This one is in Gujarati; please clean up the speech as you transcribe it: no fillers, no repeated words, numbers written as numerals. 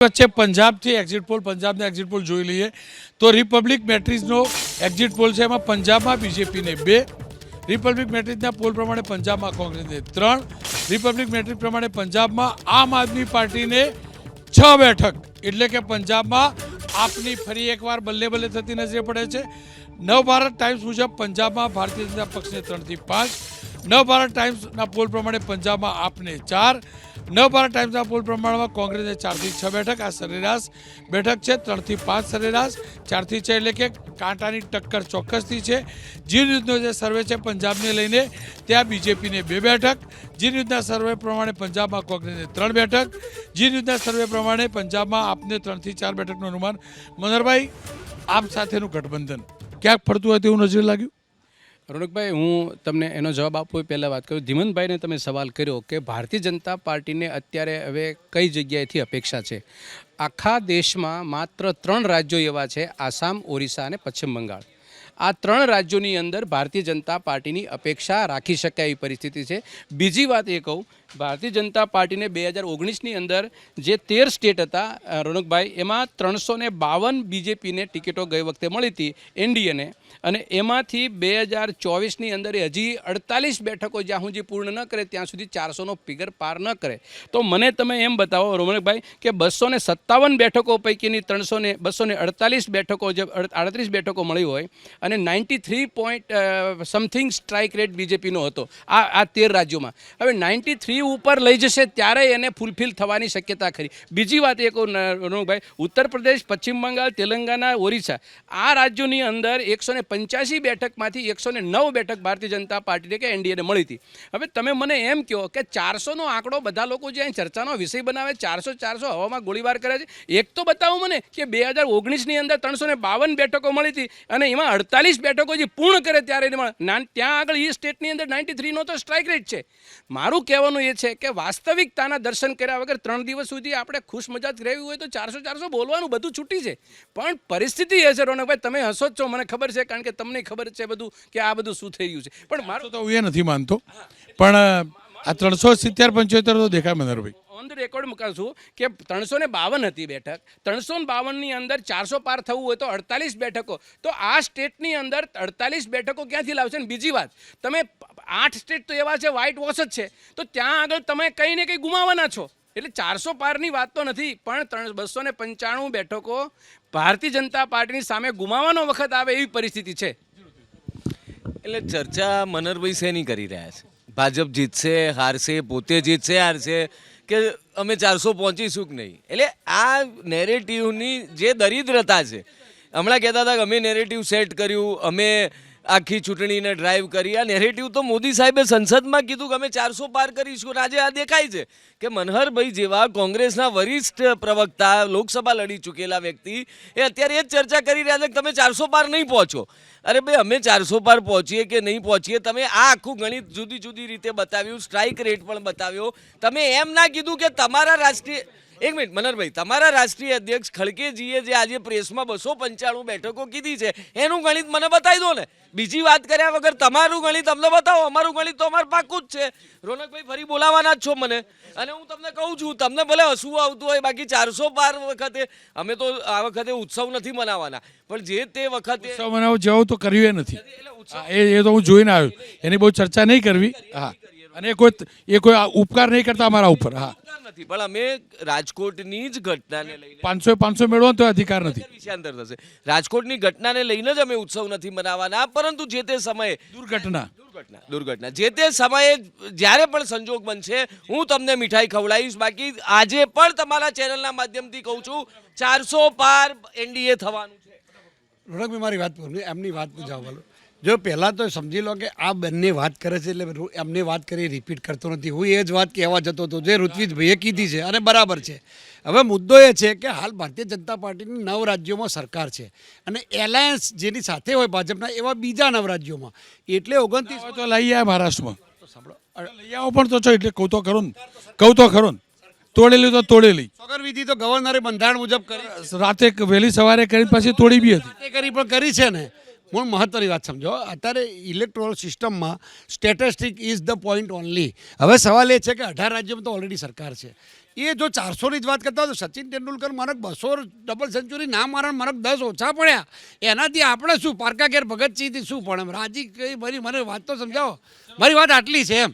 વચ્ચે પંજાબથી એક્ઝિટ પોલ પંજાબના એક્ઝિટ પોલ જોઈ લઈએ તો રિપબ્લિક મેટ્રિક્સનો એક્ઝિટ પોલ છે એમાં પંજાબમાં બીજેપીને 2, રિપબ્લિક મેટ્રિક્સના પોલ પ્રમાણે પંજાબમાં કોંગ્રેસને 3, રિપબ્લિક મેટ્રિક પ્રમાણે પંજાબમાં આમ આદમી પાર્ટીને 6 બેઠક એટલે કે પંજાબમાં આપની ફરી એકવાર બલ્લે બલ્લે થતી નજરે પડે છે। નવભારત ટાઈમ્સ મુજબ પંજાબમાં ભારતીય જનતા પક્ષને 3 થી 5, નવભારત ટાઈમ્સના પોલ પ્રમાણે પંજાબમાં આપને 4, નવભારત ટાઈમ્સના પોલ પ્રમાણમાં કોંગ્રેસને 4 થી 6 બેઠક, આ સરેરાશ બેઠક છે। 3 થી 5 સરેરાશ, 4 થી 6 એટલે કે કાંટાની ટક્કર ચોક્કસથી છે। જી ન્યૂઝનો જે સર્વે છે પંજાબને લઈને ત્યાં બીજેપીને 2 બેઠક, જી ન્યૂઝના સર્વે પ્રમાણે પંજાબમાં કોંગ્રેસને 3 બેઠક, જી ન્યૂઝના સર્વે પ્રમાણે પંજાબમાં આપને 3 થી 4 બેઠકનું અનુમાન। મનહરભાઈ, આપ સાથેનું ગઠબંધન ક્યાંક ફરતું હોય તેવું નજરે લાગ્યું? રોનકભાઈ, હું તમને એનો જવાબ આપું પહેલાં વાત કરું। ધીમનભાઈને તમે સવાલ કર્યો કે ભારતીય જનતા પાર્ટીને અત્યારે હવે કઈ જગ્યાએથી અપેક્ષા છે। આખા દેશમાં માત્ર 3 રાજ્યો એવા છે, આસામ, ઓરિસ્સા અને પશ્ચિમ બંગાળ। આ 3 રાજ્યોની અંદર ભારતીય જનતા પાર્ટીની અપેક્ષા રાખી શકાય એવી પરિસ્થિતિ છે। બીજી વાત એ કહું, ભારતીય જનતા પાર્ટીને 2019ની અંદર જે 13 સ્ટેટ હતા રોનકભાઈ, એમાં 352 બીજેપીને ટિકિટો ગઈ વખતે મળી હતી એનડીએને, અને એમાંથી 2024ની અંદર હજી 48 બેઠકો જ્યાં સુધી પૂર્ણ ન કરે ત્યાં સુધી 400નો ફિગર પાર ન કરે। તો મને તમે એમ બતાવો રોનકભાઈ કે 257 બેઠકો પૈકીની 248 બેઠકો, જે 38 બેઠકો મળી હોય અને 93 સમથિંગ સ્ટ્રાઇક રેટ બીજેપીનો હતો આ 13 રાજ્યોમાં, હવે 93 ઉપર લઈ જશે ત્યારે એને ફૂલફિલ થવાની શક્યતા ખરી। બીજી વાત એ કહું રોનકભાઈ, ઉત્તર પ્રદેશ, પશ્ચિમ બંગાળ, તેલંગાના, ઓરિસ્સા આ રાજ્યોની અંદર 185 બેઠકમાંથી 109 બેઠક ભારતીય જનતા પાર્ટીને કે એનડીએને મળી હતી। હવે તમે મને એમ કહો કે 400નો આંકડો બધા લોકો જે અહીં ચર્ચાનો વિષય બનાવે, 400 હવામાં ગોળીબાર કરે છે। એક તો બતાવો મને કે 2019ની અંદર 352 બેઠકો મળી હતી અને એમાં 48 બેઠકો જે પૂર્ણ કરે ત્યારે ત્યાં આગળ એ સ્ટેટની અંદર 93નો તો સ્ટ્રાઇક રેટ છે। મારું કહેવાનું એ છે કે વાસ્તવિકતાના દર્શન કર્યા વગર 3 દિવસ સુધી આપણે ખુશ મજાજ રહેવી હોય તો 400 બોલવાનું બધું છૂટી છે, પણ પરિસ્થિતિ એ છે રોનકભાઈ, તમે હસો જ છો મને ખબર છે, કારણ કે તમને ખબર છે બધું કે આ બધું શું થઈ રહ્યું છે, પણ મારું તો હું એ નથી માનતો, પણ આ 370-75 તો દેખાય મનહરભાઈ। ઓન ધ રેકોર્ડ મૂકું છું કે 352 હતી બેઠક, 352ની અંદર 400 પાર થવું હોય તો 48 બેઠકો, તો આ સ્ટેટની અંદર 48 બેઠકો ક્યાંથી લાવશે? ને બીજી વાત, તમે 8 સ્ટેટ તો એવા છે વ્હાઇટ વોશ જ છે, તો ત્યાં આગળ તમે કંઈ ને કંઈ ગુમાવવાના છો। એટલે 400 પારની વાત તો નથી, પણ 295 બેઠકો ભારતીય જનતા પાર્ટીની સામે ગુમાવવાનો વખત આવે એવી પરિસ્થિતિ છે। એટલે ચર્ચા મનહરભાઈ શેની કરી રહ્યા છે? ભાજપ જીતશે, હારશે, પોતે જીતશે, હારશે, કે અમે 400 પહોંચીશું કે નહીં? એટલે આ નેરેટિવની જે દરિદ્રતા છે, હમણાં કહેતા હતા કે અમે નેરેટિવ સેટ કર્યું, અમે આખી ચૂંટણીને ડ્રાઈવ કરી, આ નેરેટિવ તો મોદી સાહેબે સંસદમાં કીધું કે અમે 400 પાર કરીશું, આજે આ દેખાય છે કે મનહરભાઈ જેવા કોંગ્રેસના વરિષ્ઠ પ્રવક્તા, લોકસભા લડી ચૂકેલા વ્યક્તિ એ અત્યારે એ જ ચર્ચા કરી રહ્યા છે કે તમે 400 પાર નહીં પહોંચો। અરે ભાઈ, અમે 400 પાર પહોંચીએ કે નહીં પહોંચીએ, તમે આ આખું ગણિત જુદી જુદી રીતે બતાવ્યું, સ્ટ્રાઇક રેટ પણ બતાવ્યો, તમે એમ ના કીધું કે તમારા રાષ્ટ્રીય, એક મિનિટ મનહરભાઈ, તમારા રાષ્ટ્રીય અધ્યક્ષ ખડગેજીએ જે આજે પ્રેસમાં 295 બેઠકો કીધી છે એનું ગણિત મને બતાવી દો ને। બીજી વાત કર્યા વગર તમારું ગણિત અમને બતાવો, અમારું ગણિત તો અમારું પાકું જ છે। રોનકભાઈ, ફરી બોલાવાના જ છો મને, અને હું તમને કહું છું, તમને ભલે હસવું આવતું હોય, બાકી 400 પાર વખતે અમે તો આ વખતે ઉત્સવ નથી મનાવવાના, પણ જે તે વખતે ઉત્સવ મનાવો જેવું તો કર્યું એ નથી, એ તો હું જોઈને આવ્યો, એની બહુ ચર્ચા નહીં કરવી। હા, અને એ કોઈ ઉપકાર નહીં કરતા અમારા ઉપર। હા, નથી, પણ અમે રાજકોટની જ ઘટનાને લઈને 500 મેળવો તો અધિકાર નથી, વિષયાંતર થશે। રાજકોટની ઘટનાને લઈને જ અમે ઉત્સવ નથી મનાવવાના, પરંતુ જે તે સમયે દુર્ઘટના જે તે સમયે જ્યારે પણ સંજોગ બનશે હું તમને મીઠાઈ ખવડાવીશ। બાકી આજે પણ તમારા ચેનલના માધ્યમથી કહું છું, 400 પાર એનડીએ થવાનું છે। રોનકભાઈ, મારી વાત એમની વાત જવાબ જો પહેલાં તો સમજી લો કે આ બંને વાત કરે છે, એટલે એમને વાત કરી રિપીટ કરતો નથી, હું એ જ વાત કહેવા જતો હતો જે ઋત્વિજભાઈએ કીધી છે અને બરાબર છે। હવે મુદ્દો એ છે કે હાલ ભારતીય જનતા પાર્ટીની 9 રાજ્યોમાં સરકાર છે અને એલાયન્સ જેની સાથે હોય ભાજપના એવા બીજા 9 રાજ્યોમાં, એટલે 29 તો લઈ આવ્યા મહારાષ્ટ્રમાં, લઈ આવો પણ તો છો, એટલે કહું તો ખરો ને, તોડેલી તો તોડેલી સ્વગરવિધિ તો ગવર્નરે બંધારણ મુજબ કરી, રાતે વહેલી સવારે કરી પછી તોડી બી હતી પણ કરી છે ને, હું મહત્વની વાત સમજો, અત્યારે ઇલેક્ટોરલ સિસ્ટમમાં statistic is the point only. હવે સવાલ એ છે કે 18 રાજ્યોમાં તો ઓલરેડી સરકાર છે. એ જો 400ની જ વાત કરતા હોય તો સચિન તેંડુલકર મને 200 ડબલ સેન્ચુરી ના મારા મને 10 ઓછા પડ્યા, એનાથી આપણે શું પારકા ઘેર ભગતસિંહથી શું પણ એમ રાજી કઈ મારી મને વાત તો સમજાવો. મારી વાત આટલી છે એમ